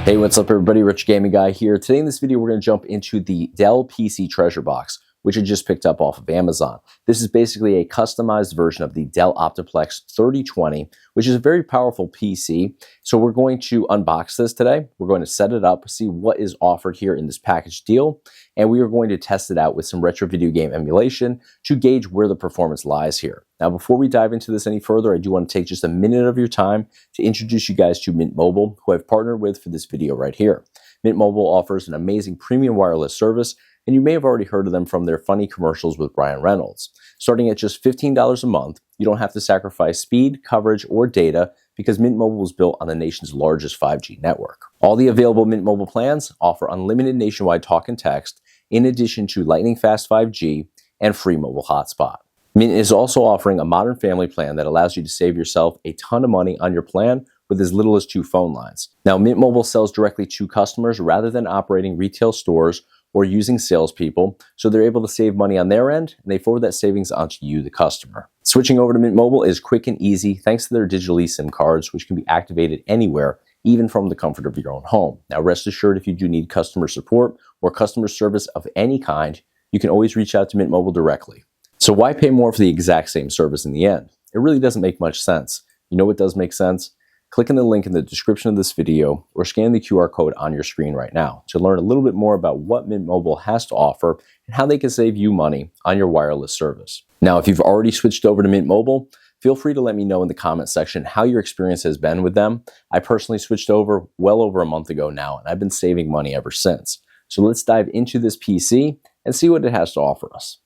Hey, what's up everybody? Rich Gaming Guy here. Today in this video, we're going to jump into the Dell PC Treasure Box, which I just picked up off of Amazon. This is basically a customized version of the Dell Optiplex 3020, which is a very powerful PC. So we're going to unbox this today. We're going to set it up, see what is offered here in this package deal, and we are going to test it out with some retro video game emulation to gauge where the performance lies here. Now, before we dive into this any further, I do want to take just a minute of your time to introduce you guys to Mint Mobile, who I've partnered with for this video right here. Mint Mobile offers an amazing premium wireless service, and you may have already heard of them from their funny commercials with Ryan Reynolds. Starting at just $15 a month, you don't have to sacrifice speed, coverage, or data because Mint Mobile was built on the nation's largest 5G network. All the available Mint Mobile plans offer unlimited nationwide talk and text, in addition to lightning-fast 5G and free mobile hotspot. Mint is also offering a modern family plan that allows you to save yourself a ton of money on your plan with as little as 2 phone lines. Now, Mint Mobile sells directly to customers rather than operating retail stores or using salespeople, so they're able to save money on their end, and they forward that savings onto you, the customer. Switching over to Mint Mobile is quick and easy thanks to their digital eSIM cards, which can be activated anywhere, even from the comfort of your own home. Now, rest assured, if you do need customer support or customer service of any kind, you can always reach out to Mint Mobile directly. So why pay more for the exact same service in the end? It really doesn't make much sense. You know what does make sense? Click on the link in the description of this video or scan the QR code on your screen right now to learn a little bit more about what Mint Mobile has to offer and how they can save you money on your wireless service. Now, if you've already switched over to Mint Mobile, feel free to let me know in the comment section how your experience has been with them. I personally switched over well over a month ago now, and I've been saving money ever since. So let's dive into this PC and see what it has to offer us.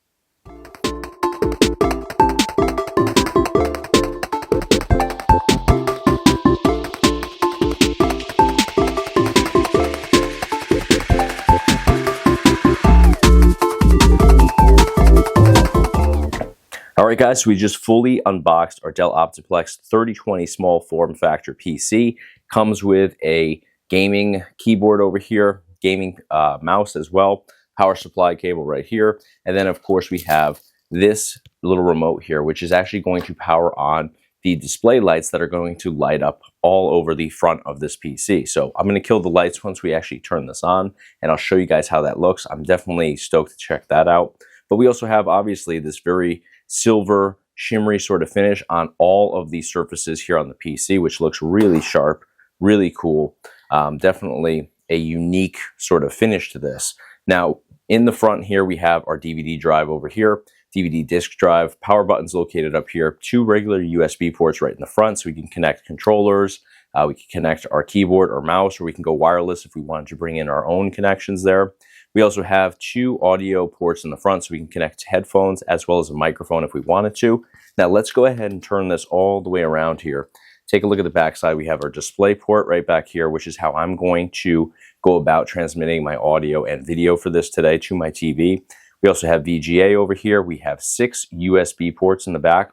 Alright guys, so we just fully unboxed our Dell Optiplex 3020 small form factor PC. Comes with a gaming keyboard over here, gaming mouse as well, power supply cable right here, and then of course we have this little remote here, which is actually going to power on the display lights that are going to light up all over the front of this PC. So I'm going to kill the lights once we actually turn this on, and I'll show you guys how that looks. I'm definitely stoked to check that out. But we also have obviously this very silver shimmery sort of finish on all of these surfaces here on the PC, which looks really sharp, really cool. Definitely a unique sort of finish to this. Now, in the front here, we have our DVD drive over here, DVD disk drive, power buttons located up here, 2 regular USB ports right in the front, so we can connect controllers, we can connect our keyboard or mouse, or we can go wireless if we wanted to bring in our own connections there. We also have 2 audio ports in the front, so we can connect to headphones as well as a microphone if we wanted to. Now let's go ahead and turn this all the way around here. Take a look at the back side. We have our display port right back here, which is how I'm going to go about transmitting my audio and video for this today to my TV. We also have VGA over here. We have 6 USB ports in the back.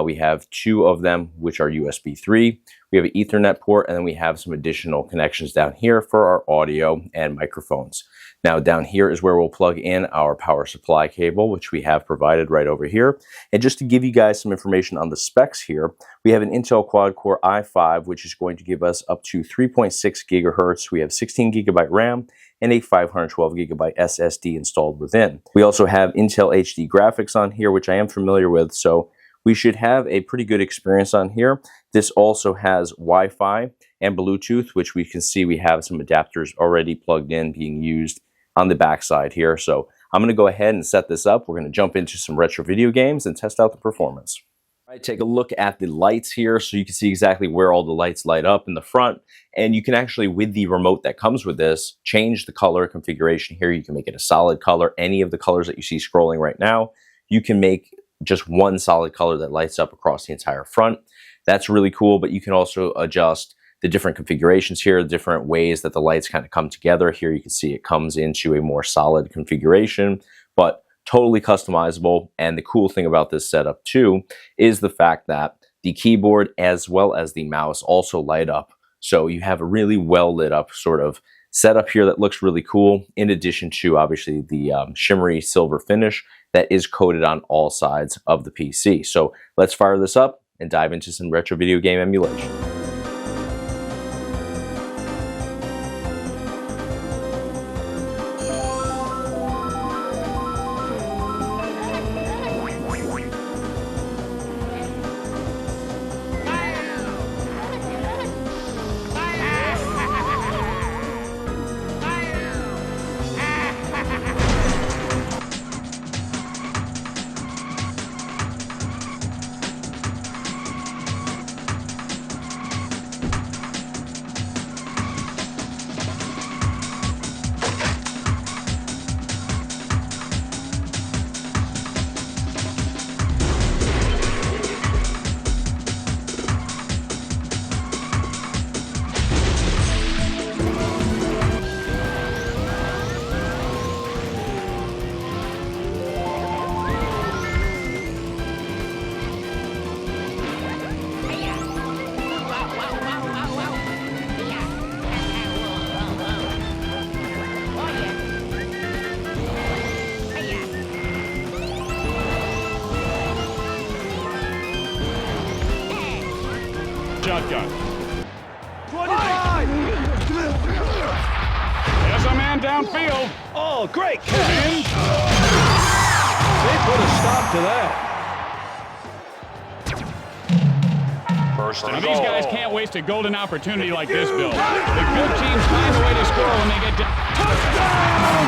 We have 2 of them, which are USB 3. We have an Ethernet port, and then we have some additional connections down here for our audio and microphones. Now, down here is where we'll plug in our power supply cable, which we have provided right over here. And just to give you guys some information on the specs here, we have an Intel quad-core i5, which is going to give us up to 3.6 gigahertz. We have 16 gigabyte RAM and a 512 gigabyte SSD installed within. We also have Intel HD graphics on here, which I am familiar with, so we should have a pretty good experience on here. This also has Wi-Fi and Bluetooth, which we can see we have some adapters already plugged in being used on the back side here. So I'm going to go ahead and set this up. We're going to jump into some retro video games and test out the performance. All right, take a look at the lights here so you can see exactly where all the lights light up in the front. And you can actually, with the remote that comes with this, change the color configuration here. You can make it a solid color. Any of the colors that you see scrolling right now, you can make just one solid color that lights up across the entire front. That's really cool, but you can also adjust the different configurations here, the different ways that the lights kind of come together. Here you can see it comes into a more solid configuration, but totally customizable. And the cool thing about this setup too is the fact that the keyboard as well as the mouse also light up. So you have a really well lit up sort of setup here that looks really cool, in addition to obviously the shimmery silver finish that is coated on all sides of the PC. So let's fire this up and dive into some retro video game emulation. shotgun. 25! There's a man downfield. Oh, great catch! They put a stop to that. First and goal. These guys can't waste a golden opportunity like this, Bill. The good teams find a way to score when they get down. Touchdown!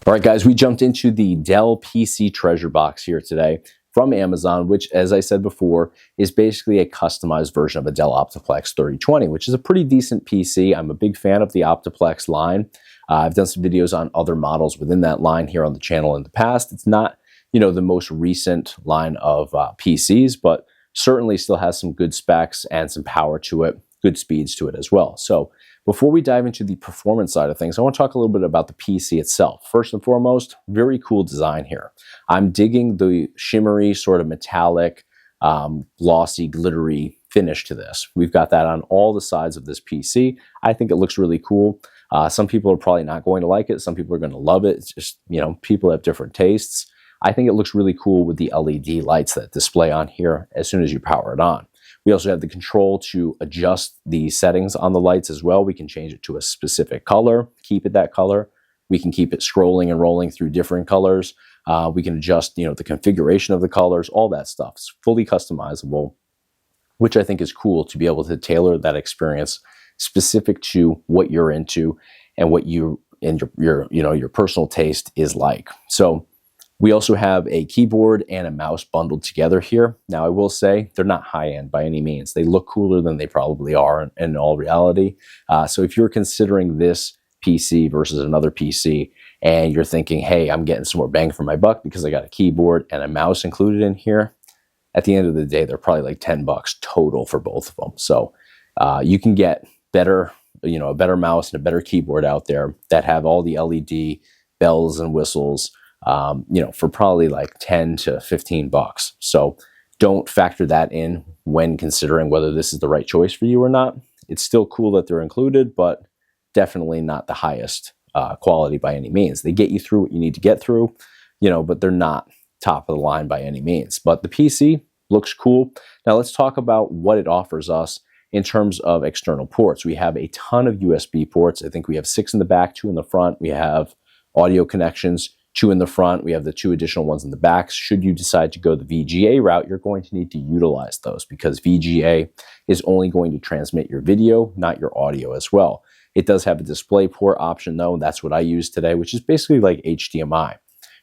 All right, guys, we jumped into the Dell PC Treasure Box here today from Amazon, which, as I said before, is basically a customized version of a Dell Optiplex 3020, which is a pretty decent PC. I'm a big fan of the Optiplex line. I've done some videos on other models within that line here on the channel in the past. It's not, the most recent line of PCs, but certainly still has some good specs and some power to it, good speeds to it as well. So before we dive into the performance side of things, I want to talk a little bit about the PC itself. First and foremost, very cool design here. I'm digging the shimmery, sort of metallic, glossy, glittery finish to this. We've got that on all the sides of this PC. I think it looks really cool. Some people are probably not going to like it. Some people are going to love it. It's just, people have different tastes. I think it looks really cool with the LED lights that display on here as soon as you power it on. We also have the control to adjust the settings on the lights as well. We can change it to a specific color, keep it that color. We can keep it scrolling and rolling through different colors. We can adjust, the configuration of the colors, all that stuff. It's fully customizable, which I think is cool to be able to tailor that experience specific to what you're into and what you and your personal taste is like. So we also have a keyboard and a mouse bundled together here. Now, I will say they're not high-end by any means. They look cooler than they probably are in all reality. So if you're considering this PC versus another PC and you're thinking, hey, I'm getting some more bang for my buck because I got a keyboard and a mouse included in here, at the end of the day, they're probably like $10 total for both of them. So you can get better, a better mouse and a better keyboard out there that have all the LED bells and whistles, for probably like $10 to $15. So don't factor that in when considering whether this is the right choice for you or not. It's still cool that they're included, but definitely not the highest quality by any means. They get you through what you need to get through, but they're not top of the line by any means. But the PC looks cool. Now let's talk about what it offers us in terms of external ports. We have a ton of USB ports. I think we have 6 in the back, 2 in the front. We have audio connections, 2 in the front. We have the 2 additional ones in the back. Should you decide to go the VGA route, you're going to need to utilize those because VGA is only going to transmit your video, not your audio as well. It does have a display port option though, and that's what I use today, which is basically like HDMI.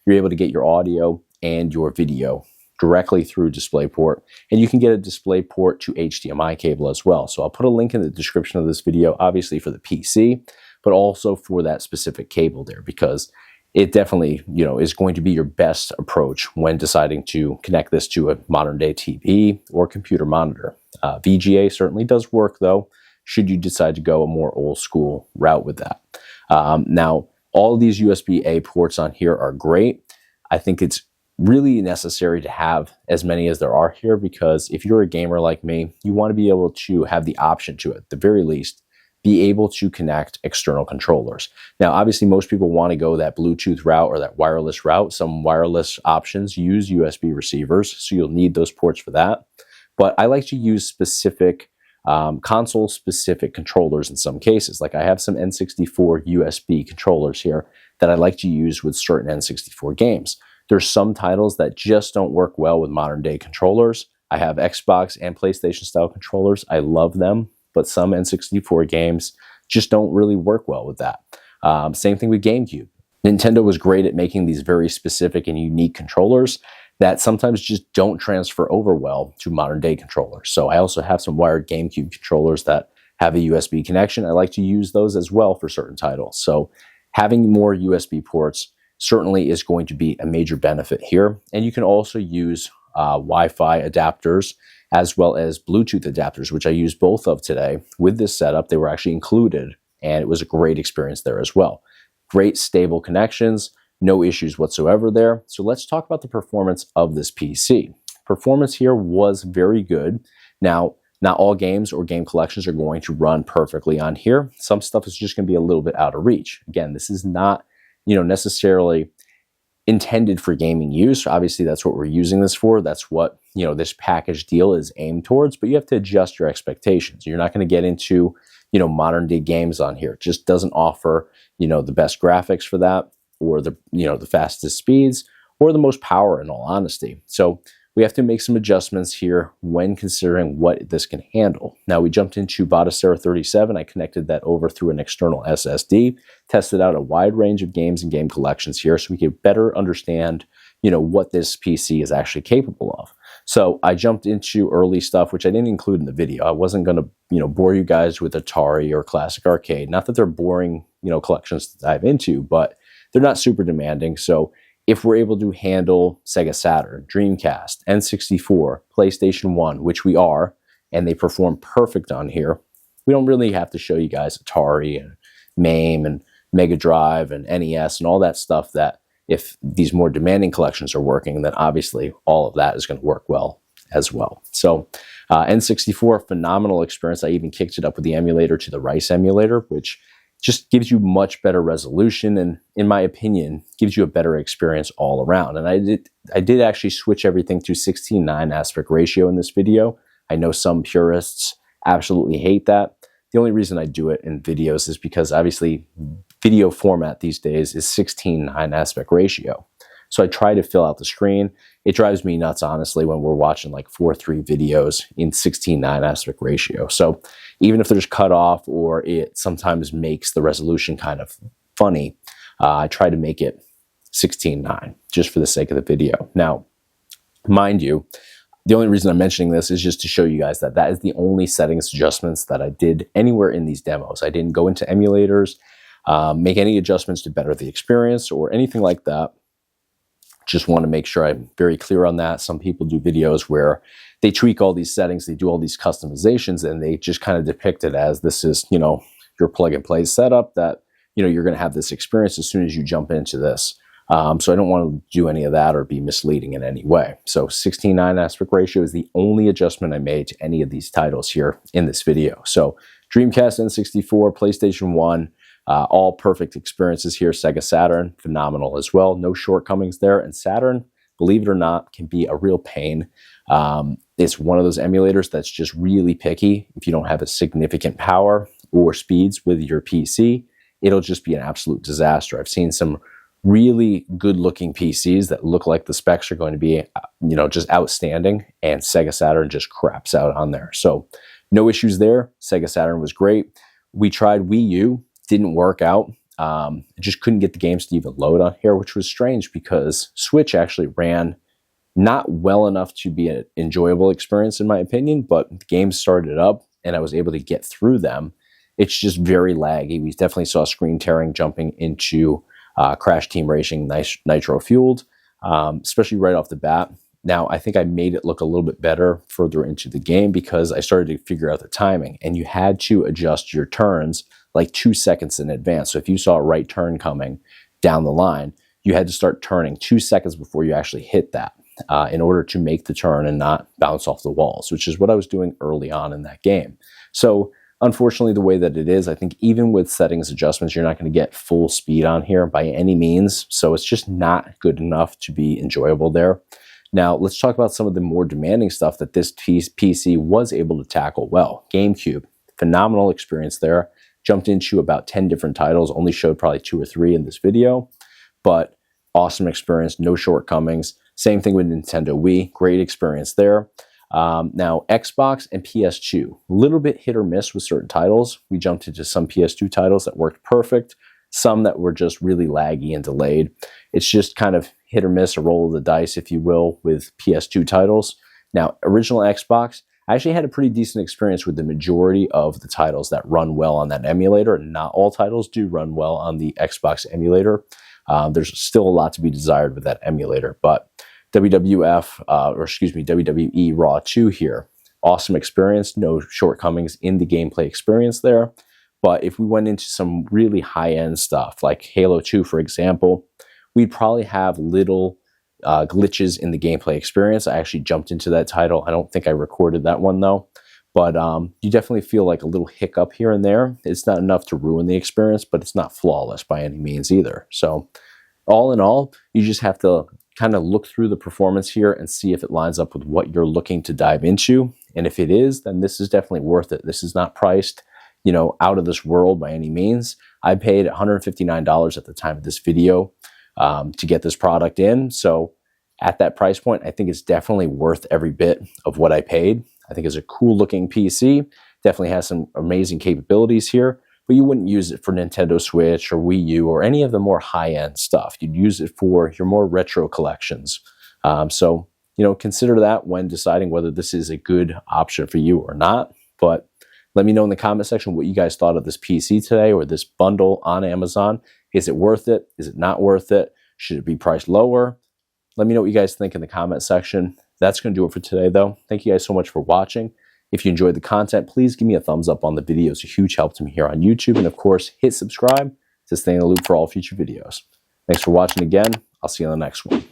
You're able to get your audio and your video directly through DisplayPort, and you can get a DisplayPort to HDMI cable as well. So I'll put a link in the description of this video, obviously for the PC, but also for that specific cable there, because it definitely, is going to be your best approach when deciding to connect this to a modern day TV or computer monitor. VGA certainly does work though, should you decide to go a more old school route with that. Now, all of these USB-A ports on here are great. I think it's really necessary to have as many as there are here because if you're a gamer like me, you want to be able to have the option to, at the very least, be able to connect external controllers. Now, obviously, most people want to go that Bluetooth route or that wireless route. Some wireless options use USB receivers, so you'll need those ports for that. But I like to use specific console-specific controllers in some cases. Like I have some N64 USB controllers here that I like to use with certain N64 games. There's some titles that just don't work well with modern-day controllers. I have Xbox and PlayStation-style controllers. I love them, but some N64 games just don't really work well with that. Same thing with GameCube. Nintendo was great at making these very specific and unique controllers that sometimes just don't transfer over well to modern day controllers. So I also have some wired GameCube controllers that have a USB connection. I like to use those as well for certain titles. So having more USB ports certainly is going to be a major benefit here. And you can also use Wi-Fi adapters as well as Bluetooth adapters, which I used both of today. With this setup, they were actually included, and it was a great experience there as well. Great stable connections, no issues whatsoever there. So let's talk about the performance of this PC. Performance here was very good. Now, not all games or game collections are going to run perfectly on here. Some stuff is just going to be a little bit out of reach. Again, this is not, necessarily intended for gaming use. Obviously, that's what we're using this for. That's what, this package deal is aimed towards, but you have to adjust your expectations. You're not going to get into, modern day games on here. It just doesn't offer, the best graphics for that, or the fastest speeds, or the most power, in all honesty. So we have to make some adjustments here when considering what this can handle. Now, we jumped into Batocera 37. I connected that over through an external SSD, tested out a wide range of games and game collections here so we could better understand, what this PC is actually capable of. So I jumped into early stuff, which I didn't include in the video. I wasn't going to, bore you guys with Atari or Classic Arcade. Not that they're boring, collections to dive into, but they're not super demanding. So if we're able to handle Sega Saturn, Dreamcast, N64, PlayStation 1, which we are, and they perform perfect on here, we don't really have to show you guys Atari and MAME and Mega Drive and NES and all that stuff that if these more demanding collections are working, then obviously all of that is going to work well as well. So N64, phenomenal experience. I even kicked it up with the emulator to the Rice emulator, which just gives you much better resolution and, in my opinion, gives you a better experience all around. And I did actually switch everything to 16:9 aspect ratio in this video. I know some purists absolutely hate that. The only reason I do it in videos is because obviously video format these days is 16:9 aspect ratio. So I try to fill out the screen. It drives me nuts, honestly, when we're watching like 4:3 videos in 16:9 aspect ratio. So even if there's cut off or it sometimes makes the resolution kind of funny, I try to make it 16:9 just for the sake of the video. Now, mind you, the only reason I'm mentioning this is just to show you guys that that is the only settings adjustments that I did anywhere in these demos. I didn't go into emulators, make any adjustments to better the experience or anything like that. Just want to make sure I'm very clear on that. Some people do videos where they tweak all these settings, they do all these customizations, and they just kind of depict it as this is, you know, your plug and play setup that, you know, you're going to have this experience as soon as you jump into this. So I don't want to do any of that or be misleading in any way. So 16:9 aspect ratio is the only adjustment I made to any of these titles here in this video. So Dreamcast, N64, PlayStation 1, all perfect experiences here. Sega Saturn, phenomenal as well. No shortcomings there. And Saturn, believe it or not, can be a real pain. It's one of those emulators that's just really picky. If you don't have a significant power or speeds with your PC, it'll just be an absolute disaster. I've seen some really good looking PCs that look like the specs are going to be, you know, just outstanding, and Sega Saturn just craps out on there. So no issues there. Sega Saturn was great. We tried Wii U, didn't work out. Just couldn't get the games to even load on here, which was strange because Switch actually ran not well enough to be an enjoyable experience in my opinion, but the games started up and I was able to get through them. It's just very laggy. We definitely saw screen tearing jumping into Crash Team Racing Nitro Fueled, especially right off the bat. Now, I think I made it look a little bit better further into the game because I started to figure out the timing, and you had to adjust your turns like 2 seconds in advance. So if you saw a right turn coming down the line, you had to start turning 2 seconds before you actually hit that in order to make the turn and not bounce off the walls, which is what I was doing early on in that game. So unfortunately, the way that it is, I think even with settings adjustments, you're not going to get full speed on here by any means. So it's just not good enough to be enjoyable there. Now, let's talk about some of the more demanding stuff that this PC was able to tackle well. GameCube, phenomenal experience there. Jumped into about 10 different titles, only showed probably 2 or 3 in this video, but awesome experience, no shortcomings. Same thing with Nintendo Wii, great experience there. Now, Xbox and PS2, a little bit hit or miss with certain titles. We jumped into some PS2 titles that worked perfect, some that were just really laggy and delayed. It's just kind of hit or miss, a roll of the dice, if you will, with PS2 titles. Now, original Xbox, I actually had a pretty decent experience with the majority of the titles that run well on that emulator. Not all titles do run well on the Xbox emulator. There's still a lot to be desired with that emulator, but WWE Raw 2 here. Awesome experience, no shortcomings in the gameplay experience there. But if we went into some really high-end stuff, like Halo 2, for example, we'd probably have little glitches in the gameplay experience. I actually jumped into that title. I don't think I recorded that one, though. But you definitely feel like a little hiccup here and there. It's not enough to ruin the experience, but it's not flawless by any means either. So all in all, you just have to kind of look through the performance here and see if it lines up with what you're looking to dive into. And if it is, then this is definitely worth it. This is not priced, you know, out of this world by any means. I paid $159 at the time of this video to get this product in. So at that price point, I think it's definitely worth every bit of what I paid. I think it's a cool looking PC. Definitely has some amazing capabilities here, but you wouldn't use it for Nintendo Switch or Wii U or any of the more high-end stuff. You'd use it for your more retro collections. So, you know, consider that when deciding whether this is a good option for you or not. But let me know in the comment section what you guys thought of this PC today or this bundle on Amazon. Is it worth it? Is it not worth it? Should it be priced lower? Let me know what you guys think in the comment section. That's going to do it for today, though. Thank you guys so much for watching. If you enjoyed the content, please give me a thumbs up on the video. It's a huge help to me here on YouTube. And of course, hit subscribe to stay in the loop for all future videos. Thanks for watching again. I'll see you on the next one.